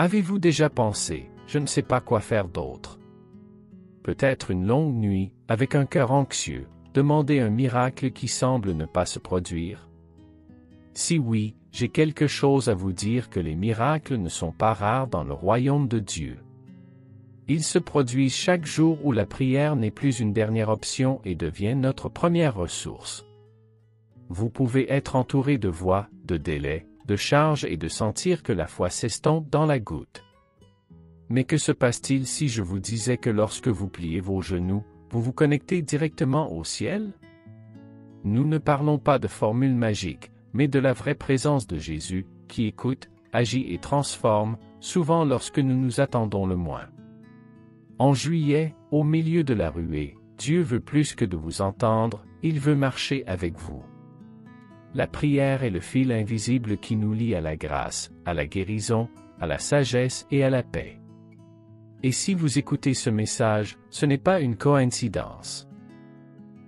Avez-vous déjà pensé, je ne sais pas quoi faire d'autre? Peut-être une longue nuit, avec un cœur anxieux, demander un miracle qui semble ne pas se produire? Si oui, j'ai quelque chose à vous dire que les miracles ne sont pas rares dans le royaume de Dieu. Ils se produisent chaque jour où la prière n'est plus une dernière option et devient notre première ressource. Vous pouvez être entouré de voix, de délais, de charges et de sentir que la foi s'estompe dans la goutte. Mais que se passe-t-il si je vous disais que lorsque vous pliez vos genoux, vous vous connectez directement au ciel? Nous ne parlons pas de formule magique, mais de la vraie présence de Jésus, qui écoute, agit et transforme, souvent lorsque nous nous attendons le moins. En juillet, au milieu de la ruée, Dieu veut plus que de vous entendre, il veut marcher avec vous. La prière est le fil invisible qui nous lie à la grâce, à la guérison, à la sagesse et à la paix. Et si vous écoutez ce message, ce n'est pas une coïncidence.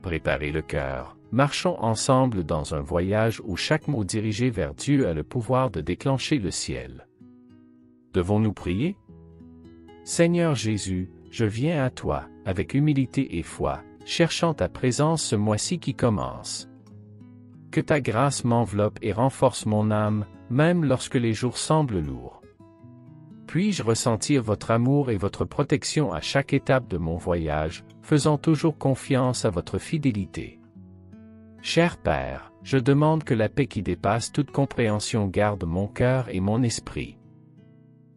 Préparez le cœur, marchons ensemble dans un voyage où chaque mot dirigé vers Dieu a le pouvoir de déclencher le ciel. Devons-nous prier? Seigneur Jésus, je viens à toi, avec humilité et foi, cherchant ta présence ce mois-ci qui commence. Que ta grâce m'enveloppe et renforce mon âme, même lorsque les jours semblent lourds. Puis-je ressentir votre amour et votre protection à chaque étape de mon voyage, faisant toujours confiance à votre fidélité. Cher Père, je demande que la paix qui dépasse toute compréhension garde mon cœur et mon esprit.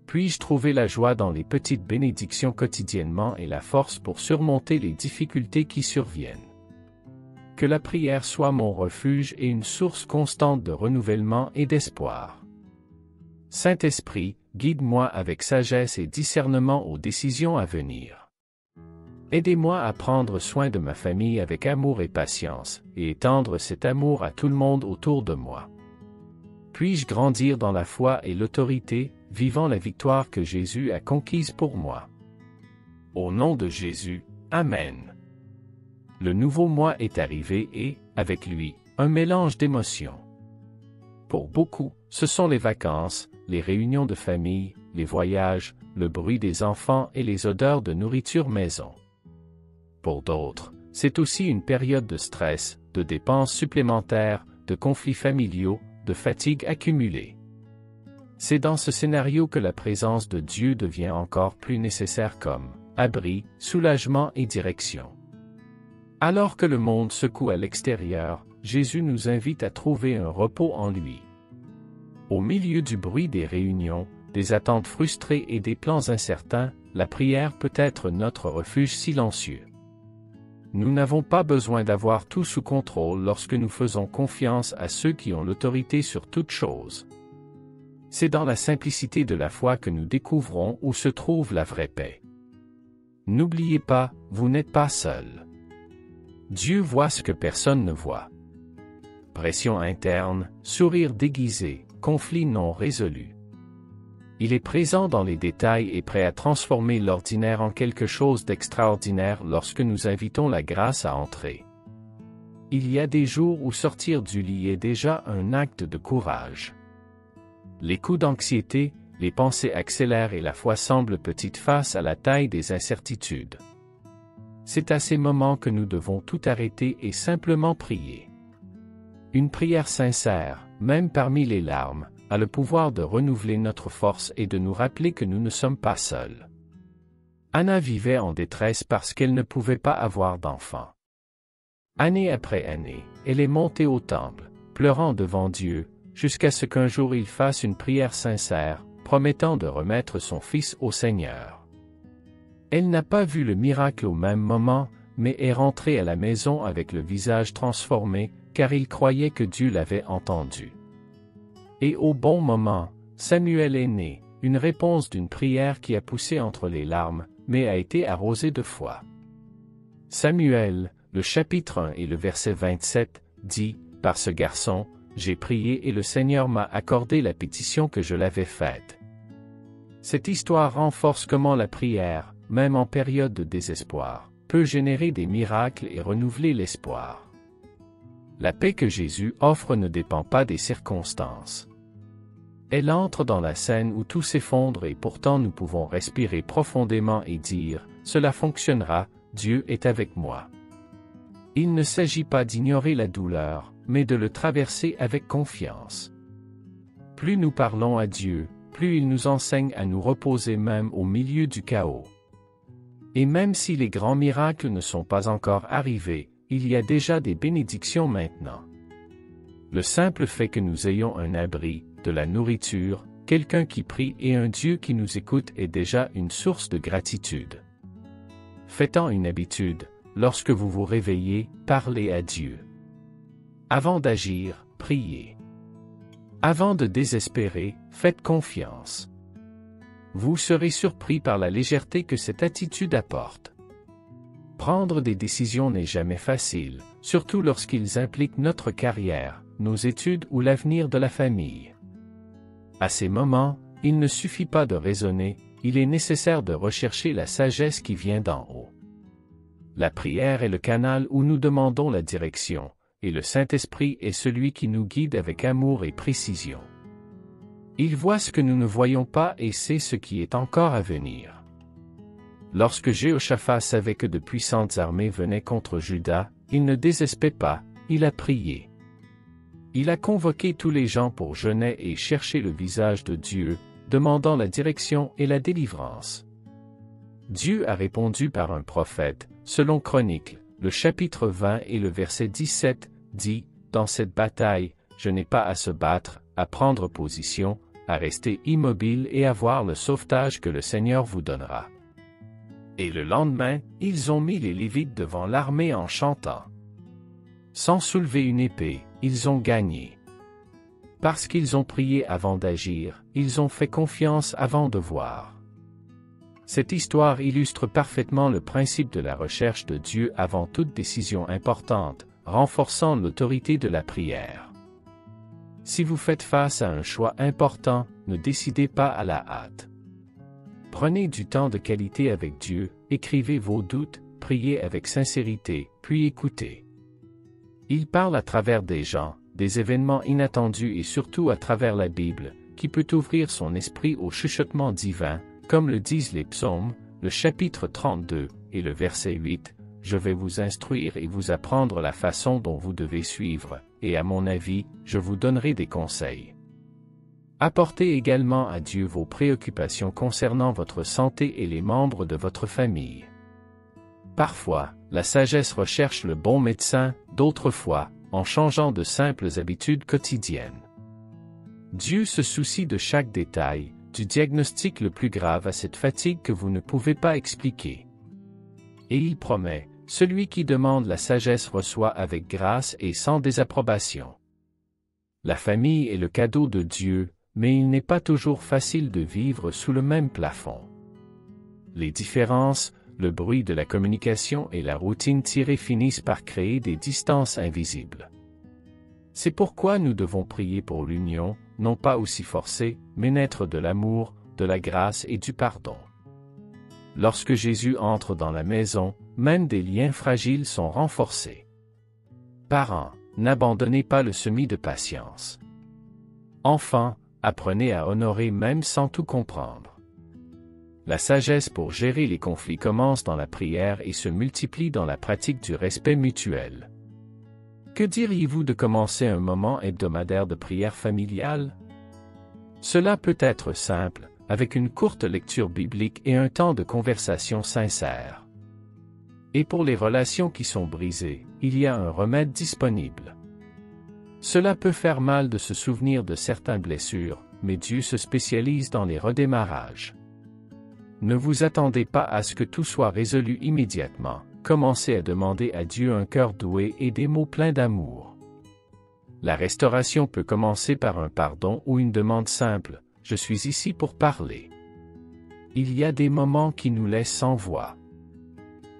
Puis-je trouver la joie dans les petites bénédictions quotidiennement et la force pour surmonter les difficultés qui surviennent. Que la prière soit mon refuge et une source constante de renouvellement et d'espoir. Saint-Esprit, guide-moi avec sagesse et discernement aux décisions à venir. Aidez-moi à prendre soin de ma famille avec amour et patience, et étendre cet amour à tout le monde autour de moi. Puis-je grandir dans la foi et l'autorité, vivant la victoire que Jésus a conquise pour moi. Au nom de Jésus, Amen. Le nouveau mois est arrivé et, avec lui, un mélange d'émotions. Pour beaucoup, ce sont les vacances, les réunions de famille, les voyages, le bruit des enfants et les odeurs de nourriture maison. Pour d'autres, c'est aussi une période de stress, de dépenses supplémentaires, de conflits familiaux, de fatigue accumulée. C'est dans ce scénario que la présence de Dieu devient encore plus nécessaire comme abri, soulagement et direction. Alors que le monde secoue à l'extérieur, Jésus nous invite à trouver un repos en lui. Au milieu du bruit des réunions, des attentes frustrées et des plans incertains, la prière peut être notre refuge silencieux. Nous n'avons pas besoin d'avoir tout sous contrôle lorsque nous faisons confiance à ceux qui ont l'autorité sur toute chose. C'est dans la simplicité de la foi que nous découvrons où se trouve la vraie paix. N'oubliez pas, vous n'êtes pas seul. Dieu voit ce que personne ne voit. Pression interne, sourire déguisé, conflit non résolu. Il est présent dans les détails et prêt à transformer l'ordinaire en quelque chose d'extraordinaire lorsque nous invitons la grâce à entrer. Il y a des jours où sortir du lit est déjà un acte de courage. Les coups d'anxiété, les pensées accélèrent et la foi semble petite face à la taille des incertitudes. C'est à ces moments que nous devons tout arrêter et simplement prier. Une prière sincère, même parmi les larmes, a le pouvoir de renouveler notre force et de nous rappeler que nous ne sommes pas seuls. Anna vivait en détresse parce qu'elle ne pouvait pas avoir d'enfant. Année après année, elle est montée au temple, pleurant devant Dieu, jusqu'à ce qu'un jour il fasse une prière sincère, promettant de remettre son fils au Seigneur. Elle n'a pas vu le miracle au même moment, mais est rentrée à la maison avec le visage transformé, car il croyait que Dieu l'avait entendu. Et au bon moment, Samuel est né, une réponse d'une prière qui a poussé entre les larmes, mais a été arrosée de foi. Samuel, le chapitre 1 et le verset 27, dit, « Par ce garçon, j'ai prié et le Seigneur m'a accordé la pétition que je l'avais faite. » Cette histoire renforce comment la prière, même en période de désespoir, peut générer des miracles et renouveler l'espoir. La paix que Jésus offre ne dépend pas des circonstances. Elle entre dans la scène où tout s'effondre et pourtant nous pouvons respirer profondément et dire « Cela fonctionnera, Dieu est avec moi ». Il ne s'agit pas d'ignorer la douleur, mais de le traverser avec confiance. Plus nous parlons à Dieu, plus il nous enseigne à nous reposer même au milieu du chaos. Et même si les grands miracles ne sont pas encore arrivés, il y a déjà des bénédictions maintenant. Le simple fait que nous ayons un abri, de la nourriture, quelqu'un qui prie et un Dieu qui nous écoute est déjà une source de gratitude. Faites-en une habitude, lorsque vous vous réveillez, parlez à Dieu. Avant d'agir, priez. Avant de désespérer, faites confiance. Vous serez surpris par la légèreté que cette attitude apporte. Prendre des décisions n'est jamais facile, surtout lorsqu'ils impliquent notre carrière, nos études ou l'avenir de la famille. À ces moments, il ne suffit pas de raisonner, il est nécessaire de rechercher la sagesse qui vient d'en haut. La prière est le canal où nous demandons la direction, et le Saint-Esprit est celui qui nous guide avec amour et précision. Il voit ce que nous ne voyons pas et sait ce qui est encore à venir. Lorsque Jéhoshaphat savait que de puissantes armées venaient contre Juda, il ne désespérait pas, il a prié. Il a convoqué tous les gens pour jeûner et chercher le visage de Dieu, demandant la direction et la délivrance. Dieu a répondu par un prophète, selon Chroniques, le chapitre 20 et le verset 17, dit, « Dans cette bataille, je n'ai pas à se battre, à prendre position, à rester immobile et à voir le sauvetage que le Seigneur vous donnera. » Et le lendemain, ils ont mis les Lévites devant l'armée en chantant. Sans soulever une épée, ils ont gagné. Parce qu'ils ont prié avant d'agir, ils ont fait confiance avant de voir. Cette histoire illustre parfaitement le principe de la recherche de Dieu avant toute décision importante, renforçant l'autorité de la prière. Si vous faites face à un choix important, ne décidez pas à la hâte. Prenez du temps de qualité avec Dieu, écrivez vos doutes, priez avec sincérité, puis écoutez. Il parle à travers des gens, des événements inattendus et surtout à travers la Bible, qui peut ouvrir son esprit au chuchotement divin, comme le disent les psaumes, le chapitre 32 et le verset 8, « Je vais vous instruire et vous apprendre la façon dont vous devez suivre, et à mon avis, je vous donnerai des conseils. » Apportez également à Dieu vos préoccupations concernant votre santé et les membres de votre famille. Parfois, la sagesse recherche le bon médecin, d'autres fois, en changeant de simples habitudes quotidiennes. Dieu se soucie de chaque détail, du diagnostic le plus grave à cette fatigue que vous ne pouvez pas expliquer. Et il promet, celui qui demande la sagesse reçoit avec grâce et sans désapprobation. La famille est le cadeau de Dieu, mais il n'est pas toujours facile de vivre sous le même plafond. Les différences, le bruit de la communication et la routine tirée finissent par créer des distances invisibles. C'est pourquoi nous devons prier pour l'union, non pas aussi forcée, mais naître de l'amour, de la grâce et du pardon. Lorsque Jésus entre dans la maison, même des liens fragiles sont renforcés. Parents, n'abandonnez pas le semis de patience. Enfants, apprenez à honorer même sans tout comprendre. La sagesse pour gérer les conflits commence dans la prière et se multiplie dans la pratique du respect mutuel. Que diriez-vous de commencer un moment hebdomadaire de prière familiale? Cela peut être simple, avec une courte lecture biblique et un temps de conversation sincère. Et pour les relations qui sont brisées, il y a un remède disponible. Cela peut faire mal de se souvenir de certaines blessures, mais Dieu se spécialise dans les redémarrages. Ne vous attendez pas à ce que tout soit résolu immédiatement, commencez à demander à Dieu un cœur doué et des mots pleins d'amour. La restauration peut commencer par un pardon ou une demande simple, « Je suis ici pour parler ». Il y a des moments qui nous laissent sans voix.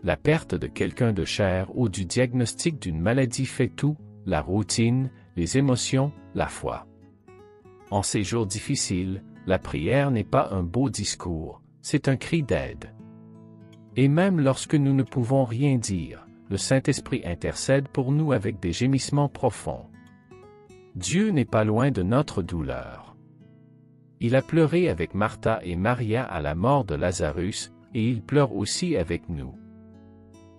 La perte de quelqu'un de cher ou du diagnostic d'une maladie fait tout, la routine, les émotions, la foi. En ces jours difficiles, la prière n'est pas un beau discours, c'est un cri d'aide. Et même lorsque nous ne pouvons rien dire, le Saint-Esprit intercède pour nous avec des gémissements profonds. Dieu n'est pas loin de notre douleur. Il a pleuré avec Martha et Maria à la mort de Lazarus, et il pleure aussi avec nous.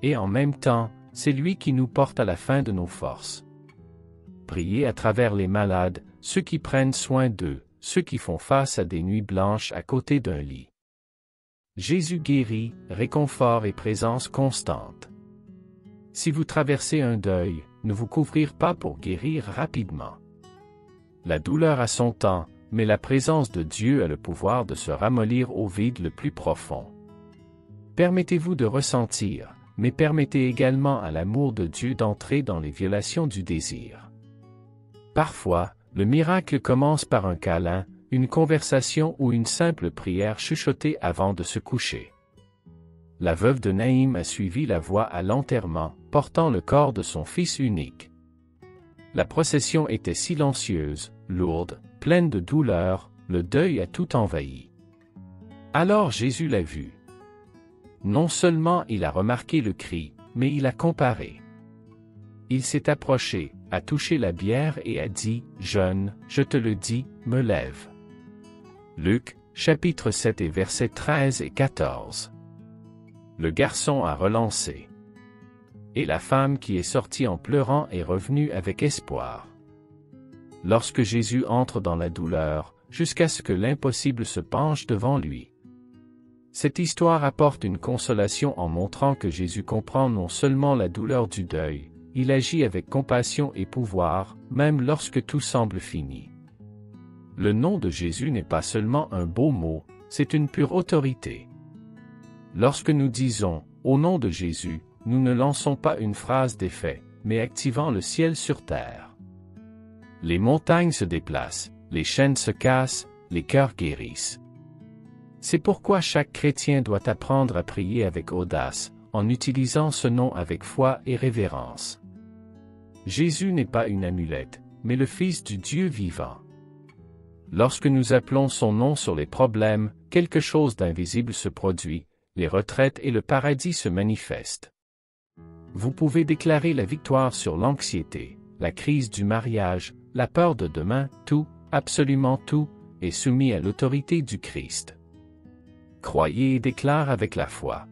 Et en même temps, c'est lui qui nous porte à la fin de nos forces. Priez à travers les malades, ceux qui prennent soin d'eux, ceux qui font face à des nuits blanches à côté d'un lit. Jésus guérit, réconfort et présence constante. Si vous traversez un deuil, ne vous couvrir pas pour guérir rapidement. La douleur a son temps, mais la présence de Dieu a le pouvoir de se ramollir au vide le plus profond. Permettez-vous de ressentir, mais permettez également à l'amour de Dieu d'entrer dans les violations du désir. Parfois, le miracle commence par un câlin, une conversation ou une simple prière chuchotée avant de se coucher. La veuve de Naïm a suivi la voie à l'enterrement, portant le corps de son fils unique. La procession était silencieuse, lourde, pleine de douleur, le deuil a tout envahi. Alors Jésus l'a vu. Non seulement il a remarqué le cri, mais il a comparé. Il s'est approché, a touché la bière et a dit, « Jeune, je te le dis, me lève. » Luc, chapitre 7 et versets 13 et 14. Le garçon a relancé. Et la femme qui est sortie en pleurant est revenue avec espoir. Lorsque Jésus entre dans la douleur, jusqu'à ce que l'impossible se penche devant lui. Cette histoire apporte une consolation en montrant que Jésus comprend non seulement la douleur du deuil, il agit avec compassion et pouvoir, même lorsque tout semble fini. Le nom de Jésus n'est pas seulement un beau mot, c'est une pure autorité. Lorsque nous disons « Au nom de Jésus », nous ne lançons pas une phrase d'effet, mais activant le ciel sur terre. Les montagnes se déplacent, les chaînes se cassent, les cœurs guérissent. C'est pourquoi chaque chrétien doit apprendre à prier avec audace, en utilisant ce nom avec foi et révérence. Jésus n'est pas une amulette, mais le Fils du Dieu vivant. Lorsque nous appelons son nom sur les problèmes, quelque chose d'invisible se produit, les retraites et le paradis se manifestent. Vous pouvez déclarer la victoire sur l'anxiété, la crise du mariage, la peur de demain, tout, absolument tout, est soumis à l'autorité du Christ. Croyez et déclare avec la foi.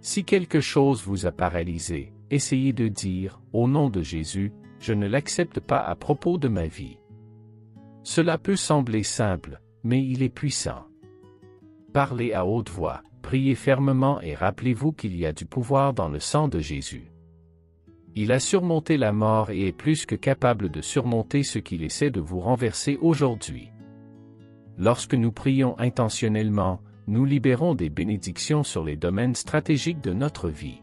Si quelque chose vous a paralysé, essayez de dire, au nom de Jésus, je ne l'accepte pas à propos de ma vie. Cela peut sembler simple, mais il est puissant. Parlez à haute voix, priez fermement et rappelez-vous qu'il y a du pouvoir dans le sang de Jésus. Il a surmonté la mort et est plus que capable de surmonter ce qu'il essaie de vous renverser aujourd'hui. Lorsque nous prions intentionnellement, nous libérons des bénédictions sur les domaines stratégiques de notre vie.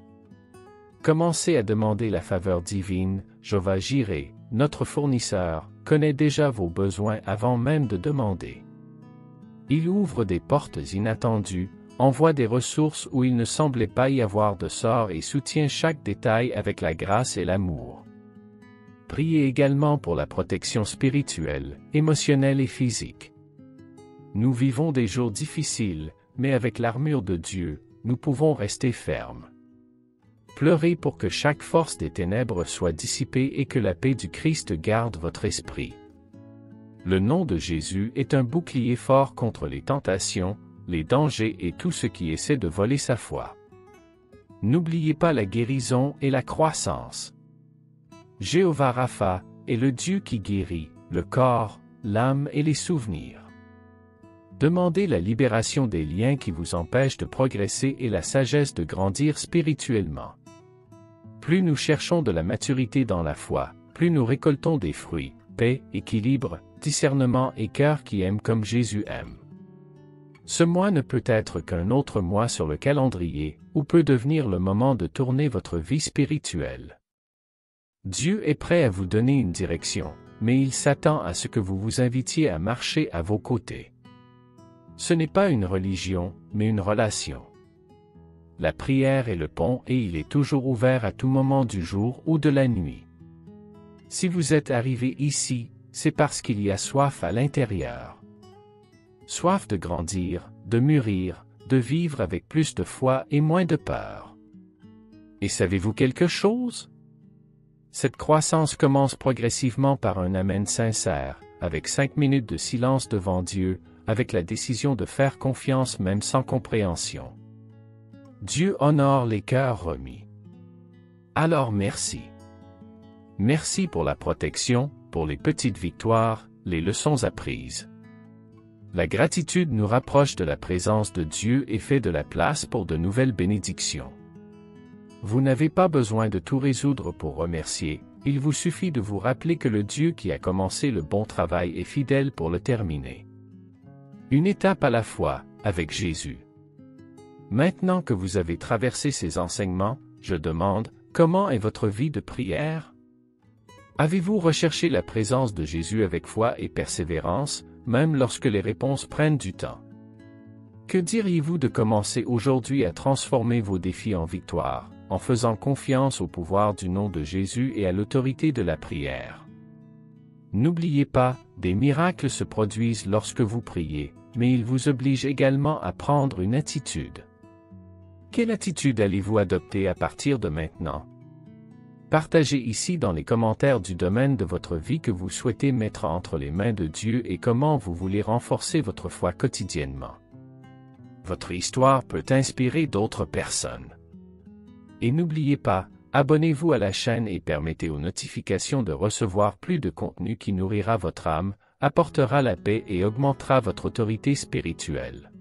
Commencez à demander la faveur divine, Jéhovah Jireh, notre fournisseur, connaît déjà vos besoins avant même de demander. Il ouvre des portes inattendues, envoie des ressources où il ne semblait pas y avoir de sort et soutient chaque détail avec la grâce et l'amour. Priez également pour la protection spirituelle, émotionnelle et physique. Nous vivons des jours difficiles, mais avec l'armure de Dieu, nous pouvons rester fermes. Pleurez pour que chaque force des ténèbres soit dissipée et que la paix du Christ garde votre esprit. Le nom de Jésus est un bouclier fort contre les tentations, les dangers et tout ce qui essaie de voler sa foi. N'oubliez pas la guérison et la croissance. Jéhovah Rapha est le Dieu qui guérit le corps, l'âme et les souvenirs. Demandez la libération des liens qui vous empêchent de progresser et la sagesse de grandir spirituellement. Plus nous cherchons de la maturité dans la foi, plus nous récoltons des fruits, paix, équilibre, discernement et cœur qui aiment comme Jésus aime. Ce mois ne peut être qu'un autre mois sur le calendrier, ou peut devenir le moment de tourner votre vie spirituelle. Dieu est prêt à vous donner une direction, mais il s'attend à ce que vous vous invitiez à marcher à vos côtés. Ce n'est pas une religion, mais une relation. La prière est le pont et il est toujours ouvert à tout moment du jour ou de la nuit. Si vous êtes arrivé ici, c'est parce qu'il y a soif à l'intérieur. Soif de grandir, de mûrir, de vivre avec plus de foi et moins de peur. Et savez-vous quelque chose? Cette croissance commence progressivement par un amen sincère, avec 5 minutes de silence devant Dieu, avec la décision de faire confiance même sans compréhension. Dieu honore les cœurs remis. Alors merci. Merci pour la protection, pour les petites victoires, les leçons apprises. La gratitude nous rapproche de la présence de Dieu et fait de la place pour de nouvelles bénédictions. Vous n'avez pas besoin de tout résoudre pour remercier, il vous suffit de vous rappeler que le Dieu qui a commencé le bon travail est fidèle pour le terminer. Une étape à la fois, avec Jésus. Maintenant que vous avez traversé ces enseignements, je demande, comment est votre vie de prière? Avez-vous recherché la présence de Jésus avec foi et persévérance, même lorsque les réponses prennent du temps? Que diriez-vous de commencer aujourd'hui à transformer vos défis en victoire, en faisant confiance au pouvoir du nom de Jésus et à l'autorité de la prière? N'oubliez pas, des miracles se produisent lorsque vous priez, mais ils vous obligent également à prendre une attitude. Quelle attitude allez-vous adopter à partir de maintenant? Partagez ici dans les commentaires du domaine de votre vie que vous souhaitez mettre entre les mains de Dieu et comment vous voulez renforcer votre foi quotidiennement. Votre histoire peut inspirer d'autres personnes. Et n'oubliez pas, abonnez-vous à la chaîne et permettez aux notifications de recevoir plus de contenu qui nourrira votre âme, apportera la paix et augmentera votre autorité spirituelle.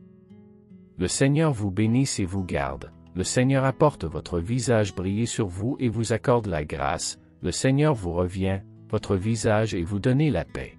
Le Seigneur vous bénisse et vous garde. Le Seigneur apporte votre visage briller sur vous et vous accorde la grâce. Le Seigneur vous revient, votre visage et vous donne la paix.